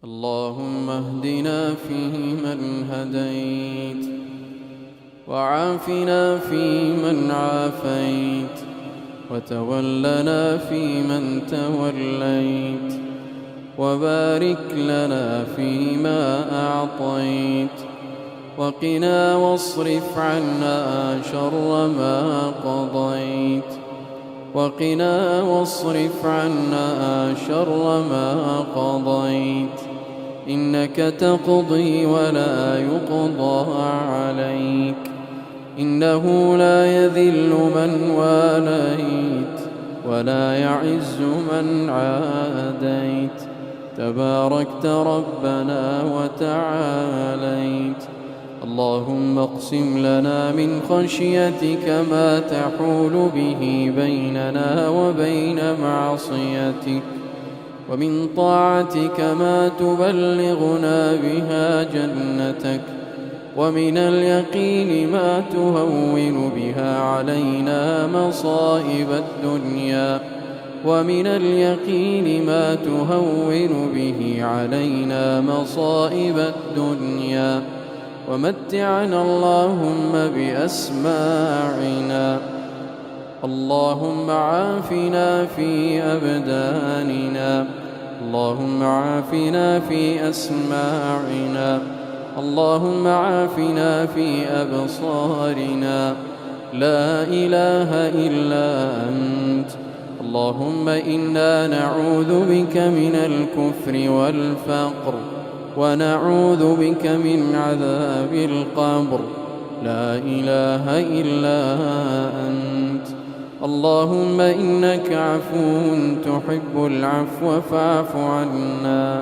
اللهم اهدنا فيمن هديت، وعافنا فيمن عافيت، وتولنا فيمن توليت، وبارك لنا فيما أعطيت، وقنا واصرف عنا شر ما قضيت، وقنا واصرف عنا شر ما قضيت، إنك تقضي ولا يقضى عليك، إنه لا يذل من واليت ولا يعز من عاديت، تباركت ربنا وتعاليت. اللهم اقسم لنا من خشيتك ما تحول به بيننا وبين معصيتك، ومن طاعتك ما تبلغنا بها جنتك، ومن اليقين ما تهون بها علينا مصائب الدنيا، ومن اليقين ما تهون به علينا مصائب الدنيا، ومتعنا اللهم بأسماعنا، اللهم عافنا في أبداننا، اللهم عافنا في أسماعنا، اللهم عافنا في أبصارنا، لا إله إلا أنت. اللهم إنا نعوذ بك من الكفر والفقر، ونعوذ بك من عذاب القبر، لا إله إلا أنت. اللهم إنك عفو تحب العفو فاعف عنا.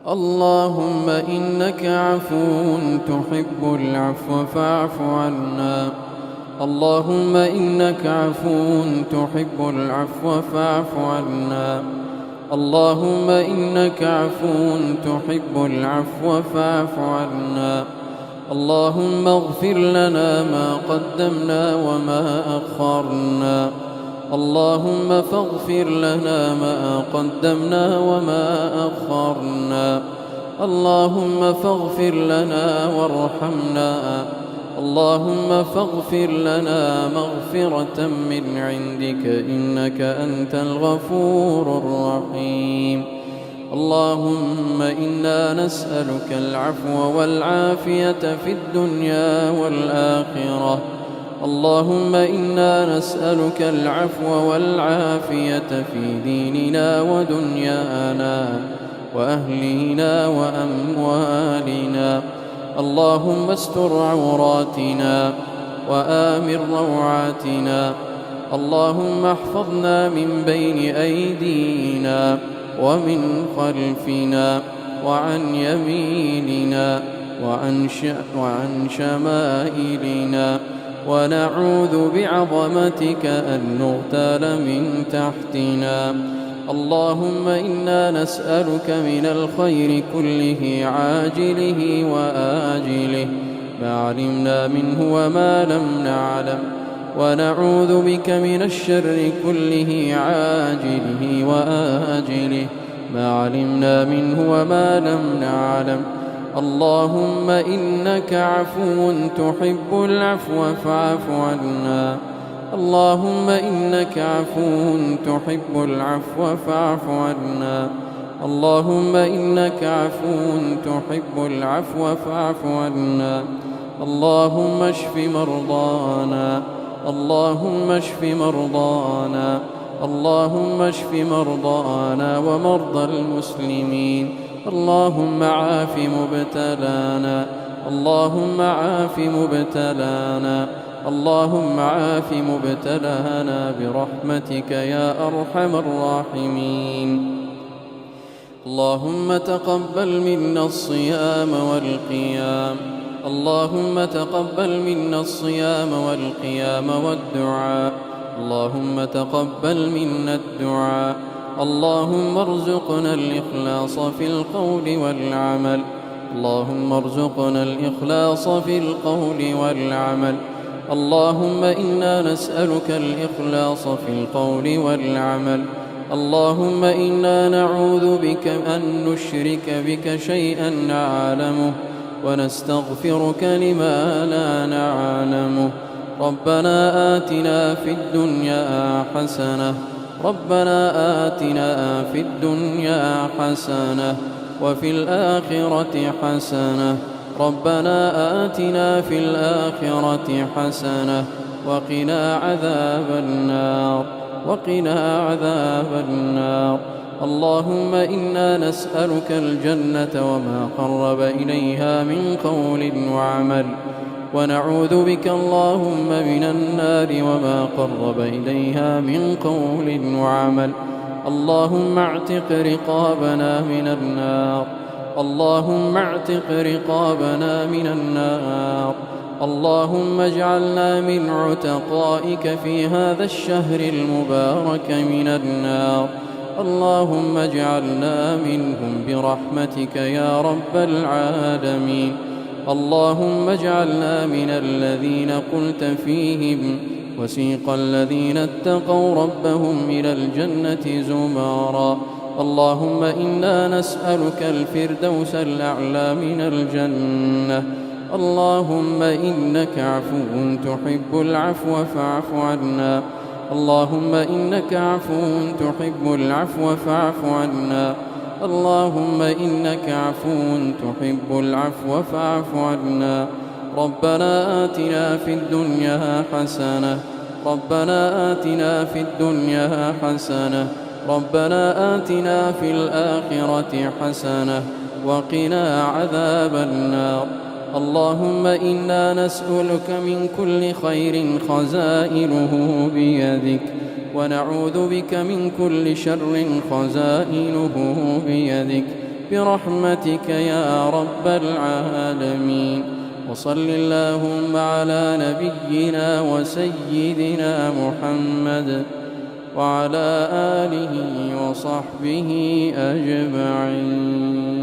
اللهم إنك عفو تحب العفو فاعف عنا. اللهم إنك عفو تحب العفو فاعف عنا. اللهم إنك عفو تحب العفو فاعف عنا. اللهم اغفر لنا ما قدمنا وما أخرنا. اللهم فاغفر لنا ما قدمنا وما أخرنا. اللهم فاغفر لنا وارحمنا. اللهم فاغفر لنا مغفرة من عندك، إنك أنت الغفور الرحيم. اللهم إنا نسألك العفو والعافية في الدنيا والآخرة. اللهم إنا نسألك العفو والعافية في ديننا ودنيانا وأهلنا وأموالنا. اللهم استر عوراتنا وآمن روعاتنا. اللهم احفظنا من بين أيدينا ومن خلفنا وعن يميننا وعن شمائلنا، ونعوذ بعظمتك أن نغتال من تحتنا. اللهم إنا نسألك من الخير كله عاجله وآجله، ما علمنا منه وما لم نعلم، ونعوذ بك من الشر كله عاجله وآجله، ما علمنا منه وما لم نعلم. اللهم إنك عفو تحب العفو فاعف عنا. اللهم إنك عفو تحب العفو فاعف عنا. اللهم إنك عفو تحب العفو فاعف عنا. اللهم اشف مرضانا. اللهم اشف مرضانا. اللهم اشف مرضانا ومرضى المسلمين. اللهم عاف مبتلانا. اللهم عاف مبتلانا. اللهم عاف مبتلانا برحمتك يا أرحم الراحمين. اللهم تقبل منا الصيام والقيام. اللهم تقبل منا الصيام والقيام والدعاء. اللهم تقبل منا الدعاء. اللهم ارزقنا الإخلاص في القول والعمل. اللهم ارزقنا الإخلاص في القول والعمل. اللهم إنا نسألك الإخلاص في القول والعمل. اللهم إنا نعوذ بك أن نشرك بك شيئا نعلمه ونستغفرك لما لا نعلمه. ربنا آتنا في الدنيا حسنة وفي الآخرة حسنة. ربنا آتنا في الآخرة حسنة وقنا عذاب النار. اللهم إنا نسألك الجنة وما قرب إليها من قول وعمل، ونعوذ بك اللهم من النار وما قرب إليها من قول وعمل. اللهم اعتق رقابنا من النار. اللهم اجعلنا من عتقائك في هذا الشهر المبارك من النار. اللهم اجعلنا منهم برحمتك يا رب العالمين. اللهم اجعلنا من الذين قلت فيهم: وسيق الذين اتقوا ربهم إلى الجنة زمرا. اللهم إنا نسألك الفردوس الأعلى من الجنة. اللهم إنك عفو تحب العفو فاعف عنا. اللهم إنك عفو تحب العفو فاعف عنا. اللهم إنك عفو تحب العفو فاعف عنا. ربنا آتنا في الدنيا حسنة ربنا آتنا في الآخرة حسنة وقنا عذاب النار. اللهم إنا نسألك من كل خير خزائنه بيدك، ونعوذ بك من كل شر خزائنه بيدك، برحمتك يا رب العالمين. وصل اللهم على نبينا وسيدنا محمد وعلى آله وصحبه أجمعين.